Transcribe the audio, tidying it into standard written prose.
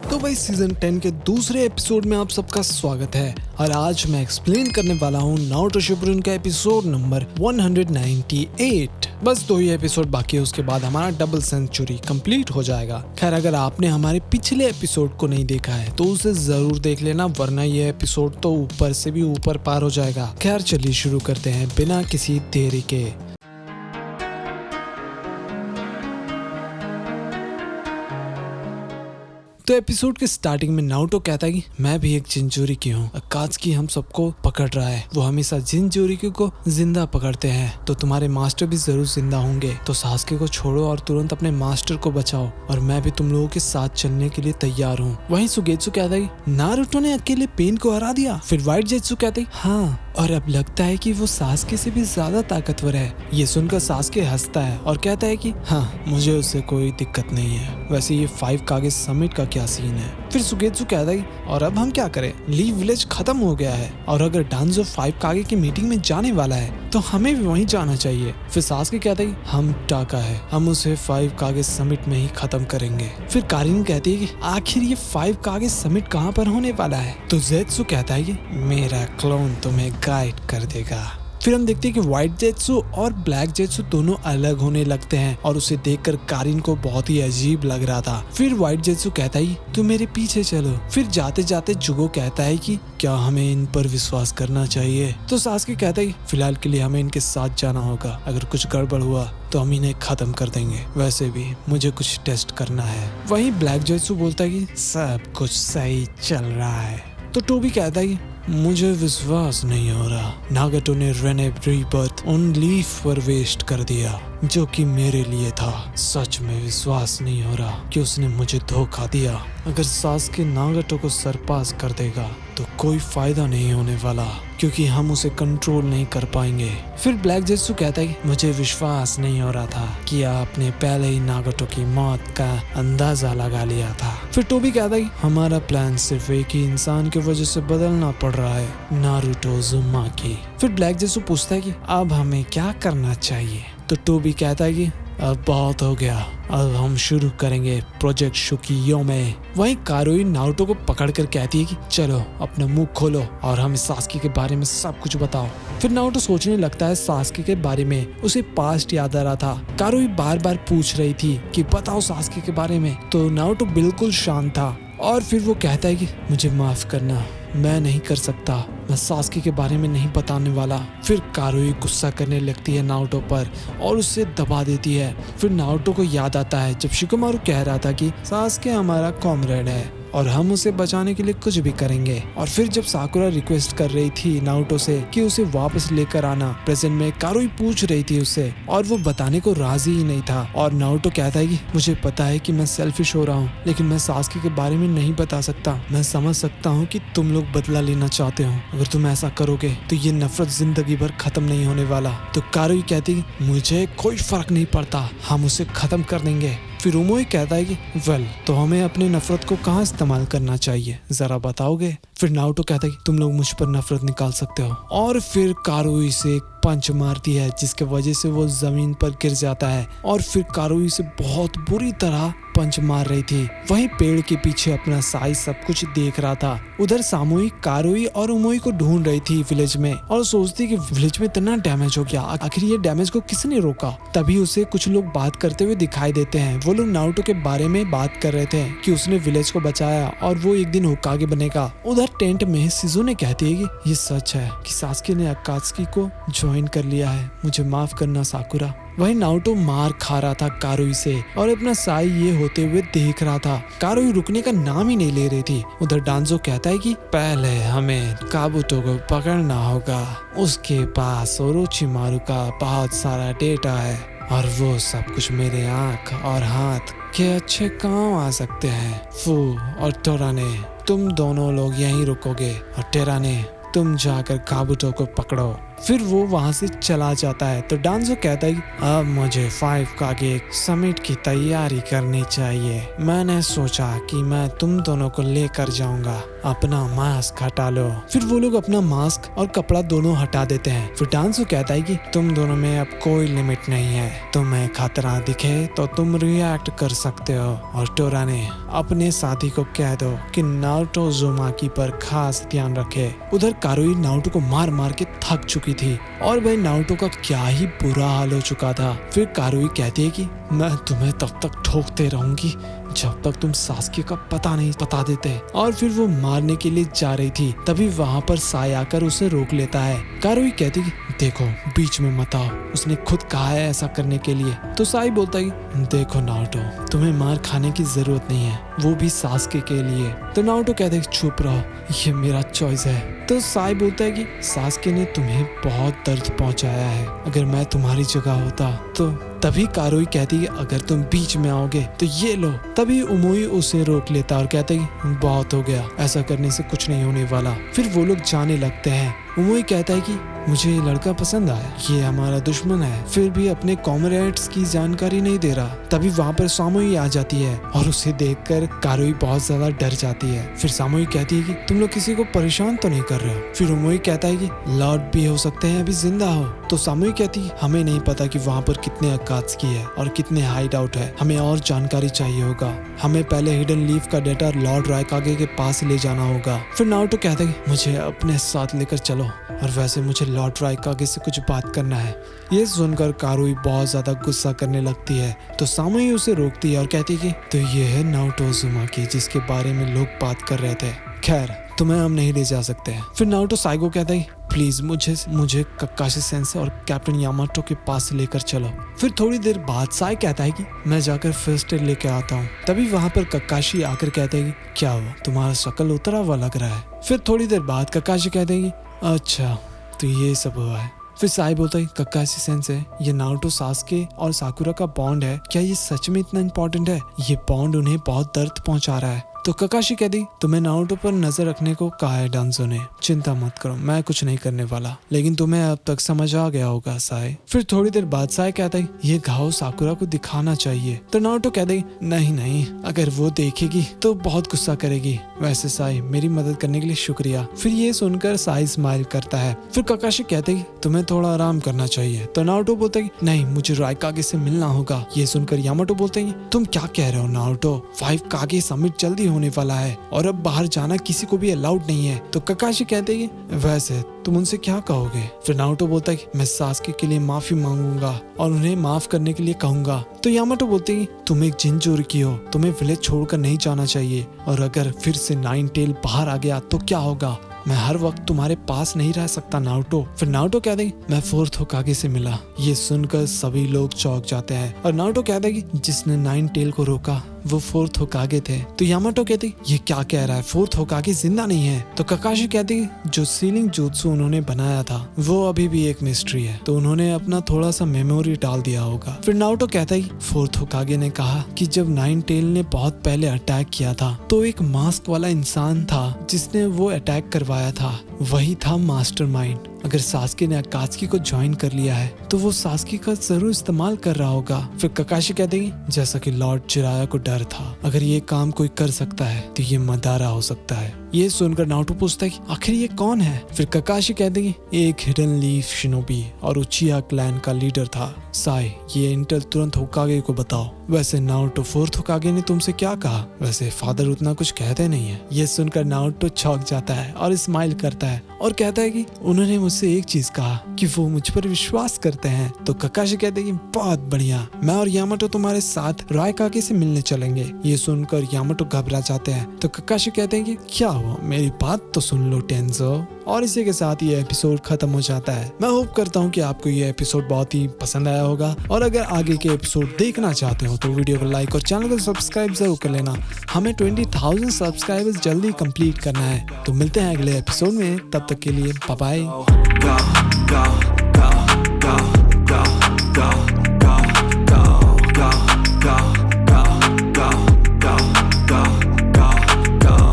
तो भाई सीजन 10 के दूसरे एपिसोड में आप सबका स्वागत है और आज मैं एक्सप्लेन करने वाला हूँ नारुतो शिपुडन का एपिसोड नंबर 198। बस 2 ही एपिसोड बाकी है, उसके बाद हमारा डबल सेंचुरी कंप्लीट हो जाएगा। खैर अगर आपने हमारे पिछले एपिसोड को नहीं देखा है तो उसे जरूर देख लेना, वरना ये एपिसोड तो ऊपर से भी ऊपर पार हो जाएगा। खैर चलिए शुरू करते हैं बिना किसी देरी के। तो एपिसोड के स्टार्टिंग में नारुतो कहता है कि मैं भी एक जिंजूरिकी हूँ, अकात्सुकी हम सबको पकड़ रहा है, वो हमेशा जिंजूरिकी को जिंदा पकड़ते हैं, तो तुम्हारे मास्टर भी जरूर जिंदा होंगे, तो सासुके को छोड़ो और तुरंत अपने मास्टर को बचाओ और मैं भी तुम लोगों के साथ चलने के लिए तैयार हूँ। वहीं सुगेत्सु कहता है कि नारुतो ने अकेले पेन को हरा दिया। फिर व्हाइट जेत्सु कहते हैं हाँ, और अब लगता है कि वो सासुके से भी ज्यादा ताकतवर है। ये सुनकर सासुके हंसता है और कहता है कि हाँ, मुझे उससे कोई दिक्कत नहीं है। वैसे ये 5 कागे समिट का क्या सीन है। फिर सुगेत्सु कहता है और अब हम क्या करें, लीव विलेज खत्म हो गया है और अगर डांजो 5 कागे की मीटिंग में जाने वाला है तो हमें भी वहीं जाना चाहिए। फिर सासुके कहता है हम टाका है, हम उसे 5 कागे समिट में ही खत्म करेंगे। फिर कारिन कहती है कि आखिर ये 5 कागे समिट कहाँ पर होने वाला है। तो जेत्सु कहता है कि मेरा क्लोन तुम्हें गाइड कर देगा। फिर हम देखते हैं कि व्हाइट जेत्सु और ब्लैक जेत्सु दोनों अलग होने लगते हैं और उसे देखकर कारिन को बहुत ही अजीब लग रहा था। फिर व्हाइट जेत्सु कहता है तू मेरे पीछे चलो। फिर जाते जाते जुगो कहता है कि क्या हमें इन पर विश्वास करना चाहिए। तो सासुके कहता है फिलहाल के लिए हमें इनके साथ जाना होगा, अगर कुछ गड़बड़ हुआ तो हम इन्हें खत्म कर देंगे, वैसे भी मुझे कुछ टेस्ट करना है। वहीं ब्लैक जेत्सु बोलता है कि सब कुछ सही चल रहा है। तो टोबी कहता है कि मुझे विश्वास नहीं हो रहा, नागेटो ने रेने रीबर्थ उन लीफ पर वेस्ट कर दिया जो कि मेरे लिए था। सच में विश्वास नहीं हो रहा कि उसने मुझे धोखा दिया। अगर सासुके नागेटो को सरपास कर देगा तो कोई फायदा नहीं होने वाला, क्योंकि हम उसे कंट्रोल नहीं कर पाएंगे। फिर ब्लैक जेत्सु कहता है कि मुझे विश्वास नहीं हो रहा था कि आपने पहले ही नागेटो की मौत का अंदाजा लगा लिया था। फिर टोबी कहता है कि हमारा प्लान सिर्फ एक ही इंसान की वजह से बदलना पड़ रहा है, नारुतो उज़ुमाकी। फिर ब्लैक जेत्सु पूछता है कि अब हमें क्या करना चाहिए। तो टोबी कहता है कि अब बहुत हो गया, अब हम शुरू करेंगे प्रोजेक्ट शुकियोमे। वहीं कारुई नारुतो को पकड़कर कहती है कि चलो अपना मुंह खोलो और हमें सासुके के बारे में सब कुछ बताओ। फिर नारुतो सोचने लगता है सासुके के बारे में, उसे पास्ट याद आ रहा था। कारुई बार बार पूछ रही थी कि बताओ सासुके के बारे में, तो नारुतो बिल्कुल शांत था और फिर वो कहता है कि मुझे माफ करना, मैं नहीं कर सकता, मैं सासुके के बारे में नहीं बताने वाला। फिर कारुई गुस्सा करने लगती है नारुतो पर और उसे दबा देती है। फिर नारुतो को याद आता है जब शिकोमारु कह रहा था कि सासुके हमारा कॉमरेड है और हम उसे बचाने के लिए कुछ भी करेंगे। और फिर जब साकुरा रिक्वेस्ट कर रही थी नारुतो से कि उसे वापस लेकर आना प्रेजेंट में, कारुई पूछ रही थी उससे और वो बताने को राजी ही नहीं था। और नारुतो कहता है कि मुझे पता है कि मैं सेल्फिश हो रहा हूँ, लेकिन मैं सासुके के बारे में नहीं बता सकता। मैं समझ सकता हूँ कि तुम लोग बदला लेना चाहते हो, अगर तुम ऐसा करोगे तो ये नफरत जिंदगी भर खत्म नहीं होने वाला। तो कारुई कहती मुझे कोई फर्क नहीं पड़ता, हम उसे खत्म कर देंगे। फिर उमोई कहता है कि वेल, तो हमें अपनी नफरत को कहाँ इस्तेमाल करना चाहिए, जरा बताओगे। फिर नारुतो कहता है कि तुम लोग मुझ पर नफरत निकाल सकते हो। और फिर कारुई से एक पंच मारती है जिसके वजह से वो जमीन पर गिर जाता है और फिर कारुई से बहुत बुरी तरह पंच मार रही थी। वहीं पेड़ के पीछे अपना साई सब कुछ देख रहा था। उधर सामूहिक कारुई और उमोई को ढूंढ रही थी विलेज में और सोचती कि विलेज में इतना डैमेज हो गया, आखिर ये डैमेज को किसने रोका। तभी उसे कुछ लोग बात करते हुए दिखाई देते हैं। वो लोग नारुतो के बारे में बात कर रहे थे कि उसने विलेज को बचाया और वो एक दिन होकागे बनेगा। उधर टेंट में शिजुने कहती है कि ये सच है कि सासुके ने अकात्सुकी को ज्वाइन कर लिया है, मुझे माफ करना साकुरा। वहीं नारुतो मार खा रहा था कारुई से और अपना साई ये होते हुए देख रहा था। कारुई रुकने का नाम ही नहीं ले रही थी। उधर डांजो कहता है कि पहले हमें काबुतो को पकड़ना होगा, उसके पास ओरोचिमारु का बहुत सारा डेटा है और वो सब कुछ मेरे आंख और हाथ के अच्छे काम आ सकते हैं। फू और टोराने, तुम दोनों लोग यहीं रुकोगे और टेराने तुम जाकर काबुतो को पकड़ो फिर वो वहाँ से चला जाता है। तो डांजो कहता है कि अब मुझे 5 कागे समिट की तैयारी करनी चाहिए। मैंने सोचा कि मैं तुम दोनों को लेकर जाऊंगा। अपना मास्क हटा लो। फिर वो लोग अपना मास्क और कपड़ा दोनों हटा देते हैं। फिर डांसो कहता है कि तुम दोनों में अब कोई लिमिट नहीं है। तुम्हें खतरा दिखे तो तुम रिएक्ट कर सकते हो। और टोरा ने अपने साथी को कह दो कि नारुतो उज़ुमाकी पर खास ध्यान रखे। उधर कारुई नारुतो को मार मार के थक चुकी थी और भाई नारुतो का क्या ही बुरा हाल हो चुका था। फिर कारुई कहती है कि मैं तुम्हें तब तक ठोकते रहूंगी जब तक तुम सास्के का पता नहीं बता देते। और फिर वो मारने के लिए जा रही थी, तभी वहाँ पर साई आकर उसे रोक लेता है। कारुई कहती कि देखो बीच में मत आओ, उसने खुद कहा है ऐसा करने के लिए। तो साई बोलता है कि देखो नारुतो, तुम्हें मार खाने की जरूरत नहीं है, वो भी सास्के के लिए। तो नारुतो कहता है कि चुप रहो, ये मेरा चॉइस है। तो साई बोलता है कि सास्के ने तुम्हें बहुत दर्द पहुंचाया है, अगर मैं तुम्हारी जगह होता तो। तभी कारुई कहती है अगर तुम बीच में आओगे तो ये लो। तभी उमोई उसे रोक लेता और कहता है कि बहुत हो गया, ऐसा करने से कुछ नहीं होने वाला। फिर वो लोग जाने लगते हैं। उमोई कहता है कि मुझे ये लड़का पसंद आया, ये हमारा दुश्मन है, फिर भी अपने कॉमरेड्स की जानकारी नहीं दे रहा। तभी वहाँ पर सामोई आ जाती है और उसे देखकर कारुई बहुत ज्यादा डर जाती है। फिर सामोई कहती है कि तुम लोग किसी को परेशान तो नहीं कर रहे हो। फिर उमोई कहता है कि लॉर्ड भी हो सकते हैं अभी जिंदा हो। तो सामोई कहती है हमें नहीं पता कि वहाँ पर कितने अकात्सुकी है और कितने हाइड आउट है, हमें और जानकारी चाहिए होगा। हमें पहले हिडन लीफ का डेटा लॉर्ड रायकागे के पास ले जाना होगा। फिर नारुतो कहता है कि मुझे अपने साथ लेकर चलो, और वैसे मुझे लॉर्ड रायकागे से कुछ बात करना है। ये सुनकर कारुई बहुत ज्यादा गुस्सा करने लगती है। तो सामोई उसे रोकती है और कहती है कि तो ये है नारुतो उज़ुमाकी जिसके बारे में लोग बात कर रहे थे, खैर तुम्हें हम नहीं ले जा सकते हैं। फिर नारुतो साई को कहता है प्लीज मुझे ककाशी सेंसे और कैप्टन यामाटो के पास लेकर चलो। फिर थोड़ी देर बाद साई कहता है कि मैं जाकर फर्स्ट एड लेके आता हूँ। तभी वहाँ पर ककाशी आकर कहते हैं कि क्या हुआ, तुम्हारा शक्ल उतरा हुआ लग रहा है। फिर थोड़ी देर बाद ककाशी कहते हैं कि अच्छा तो ये सब हुआ है। फिर साई बोलता है ककाशी सेंसे, ये नारुतो सास्के और साकुरा का बॉन्ड है, क्या ये सच में इतना इम्पोर्टेंट है? ये बॉन्ड उन्हें बहुत दर्द पहुंचा रहा है। तो ककाशी कहती तुम्हें नारुतो पर नजर रखने को कहा है डांजो ने, चिंता मत करो, मैं कुछ नहीं करने वाला, लेकिन तुम्हें अब तक समझ आ गया होगा साई। फिर थोड़ी देर बाद साई कहता है ये घाव साकुरा को दिखाना चाहिए। तो नारुतो कहता है नहीं, अगर वो देखेगी तो बहुत गुस्सा करेगी। वैसे साई मेरी मदद करने के लिए शुक्रिया। फिर ये सुनकर साई स्माइल करता है। फिर ककाशी कहते हैं तुम्हें थोड़ा आराम करना चाहिए। तो नारुतो बोलता है नहीं, मुझे रायकागे से मिलना होगा। ये सुनकर यामाटो बोलते हैं तुम क्या कह रहे हो नारुतो, 5 कागे समिट जल्दी होने वाला है और अब बाहर जाना किसी को भी अलाउड नहीं है। तो ककाशी कहते हैं वैसे तुम उनसे क्या कहोगे? फिर नारुतो बोलता है कि मैं सास्के के लिए माफी मांगूंगा और उन्हें माफ करने के लिए कहूंगा। तो यामाटो बोलते हैं तुम एक जिनचूरी हो, तुम्हें विलेज छोड़कर नहीं जाना चाहिए, और अगर फिर से 9 टेल बाहर आ गया तो क्या होगा? मैं हर वक्त तुम्हारे पास नहीं रह सकता नारुतो। फिर नारुतो कहते हैं मैं 4th होकागे से मिला। ये सुनकर सभी लोग चौंक जाते हैं और नारुतो कहता है कि जिसने 9 टेल को रोका वो 4th होकागे थे। तो यामाटो कहते ये क्या कह रहा है, 4th होकागे जिंदा नहीं है। तो ककाशी कहते जो सीलिंग जुत्सु उन्होंने बनाया था वो अभी भी एक मिस्ट्री है, तो उन्होंने अपना थोड़ा सा मेमोरी डाल दिया होगा। फिर नारुतो कहता है 4th होकागे ने कहा कि जब 9 टेल ने बहुत पहले अटैक किया था तो एक मास्क वाला इंसान था जिसने वो अटैक करवाया था, वही था मास्टरमाइंड। अगर सास्के ने अकात्सुकी को ज्वाइन कर लिया है तो वो सास्के का जरूर इस्तेमाल कर रहा होगा। फिर ककाशी कहते हैं जैसा कि लॉर्ड जिराया को डर था, अगर ये काम कोई कर सकता है तो ये मदारा हो सकता है। ये सुनकर नारुतो पूछता है कि आखिर ये कौन है? फिर ककाशी कहते हैं एक हिडन लीफ शिनोबी और उचिहा क्लैन का लीडर था। साई ये इंटेल तुरंत होकागे को बताओ। वैसे नारुतो 4th होकागे ने तुमसे क्या कहा? वैसे फादर उतना कुछ कहते नहीं है। ये सुनकर नारुतो चौंक जाता है और स्माइल करता है और कहता है कि उन्होंने मुझसे एक चीज कहा कि वो मुझ पर विश्वास करते हैं। तो ककाशी कहते हैं कि बहुत बढ़िया, मैं और यामाटो तुम्हारे साथ रायकागे से मिलने चलेंगे। ये सुनकर यामाटो घबरा जाते हैं। तो ककाशी कहते हैं कि क्या हुआ, मेरी बात तो सुन लो टेंजो। और इसी के साथ ये एपिसोड खत्म हो जाता है। मैं होप करता हूँ कि आपको ये एपिसोड बहुत ही पसंद आया होगा, और अगर आगे के एपिसोड देखना चाहते हो तो वीडियो को लाइक और चैनल को सब्सक्राइब जरूर कर लेना। हमें 20,000 सब्सक्राइबर्स जल्दी कंप्लीट करना है। तो मिलते हैं अगले एपिसोड में, तब तक के लिए बाय बाय।